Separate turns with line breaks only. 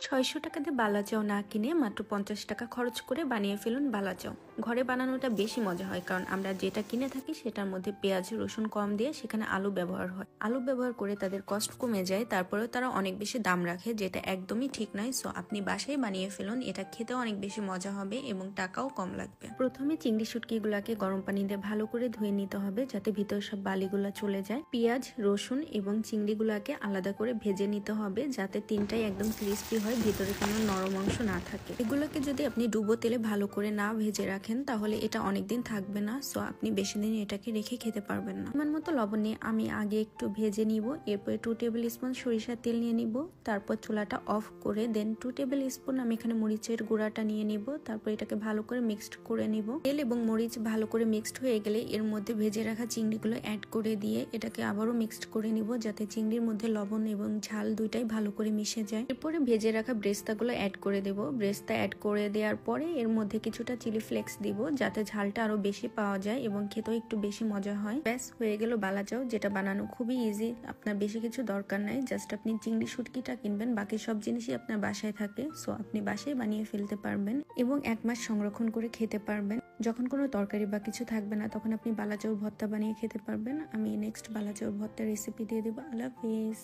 ৬০০ টাকা দিয়ে বালাচাও না কিনে মাত্র ৫০ টাকা খরচ করে বানিয়ে ফেলুন বালাচাও। ঘরে বানানোটা বেশি মজা হয়, কারণ আমরা যেটা কিনে থাকি সেটার মধ্যে পেঁয়াজ রসুন কম দিয়ে সেখানে আলু ব্যবহার হয়। আলু ব্যবহার করে তাদের কষ্ট কমে যায়, তারপরেও তারা অনেক বেশি দাম রাখে, যেটা একদমই ঠিক নয়। সো আপনি বাসায় বানিয়ে ফেলুন, এটা খেতেও অনেক বেশি মজা হবে এবং টাকাও কম লাগবে। প্রথমে চিংড়ি শুটকিগুলাকে গরম পানি দিয়ে ভালো করে ধুয়ে নিতে হবে, যাতে ভিতর সব বালিগুলা চলে যায়। পেঁয়াজ রসুন এবং চিংড়িগুলাকে আলাদা করে ভেজে নিতে হবে, যাতে তিনটাই একদম ক্রিস্পি হয়, ভিতরে কোনো নরম অংশ না থাকে। এগুলোকে যদি আপনি ডুবো তেলে ভালো করে না ভেজে রাখেন তাহলে এটা অনেকদিন থাকবে না। সো আপনি বেশি দিন এটাকে রেখে খেতে পারবেন না। আমার মতো লবণ নিয়ে আমি আগে একটু ভেজে নিব, এরপরে 2 টেবিল স্পুন সরিষার তেল নিয়ে নিব, তারপর চুলাটা অফ করে দেন 2 টেবিল স্পুন আমি এখানে মরিচের গুঁড়াটা নিয়ে নিব, তারপর এটাকে ভালো করে মিক্সড করে নিব। তেল এবং মরিচ ভালো করে মিক্সড হয়ে গেলে এর মধ্যে ভেজে রাখা চিংড়িগুলো অ্যাড করে দিয়ে এটাকে আবারও মিক্সড করে নিব, যাতে চিংড়ির মধ্যে লবণ এবং ঝাল দুইটাই ভালো করে মিশে যায়। এরপরে ভেজে রাখা ব্রেস্তাগুলো অ্যাড করে দেব। ব্রেস্তা অ্যাড করে দেওয়ার পরে এর মধ্যে কিছুটা চিলি ফ্লেক্স দিব, যাতে ঝালটা আরো বেশি পাওয়া যায় এবং খেতেও একটু বেশি মজা হয়। ব্যাস হয়ে গেল বালাচাও, যেটা বানানো খুবই ইজি। আপনার বেশি কিছু দরকার নাই, জাস্ট আপনি চিংড়ি শুটকিটা কিনবেন, বাকি সব জিনিসই আপনার বাসায় থাকে। সো আপনি বাসায় বানিয়ে ফেলতে পারবেন এবং 1 মাস সংরক্ষণ করে খেতে পারবেন। যখন কোনো তরকারি বা কিছু থাকবে না তখন আপনি বালাচাওর ভর্তা বানিয়ে খেতে পারবেন। আমি নেক্সট বালাচাওর ভর্তার রেসিপি দিয়ে দেবো। আল্লাহ হাফেজ।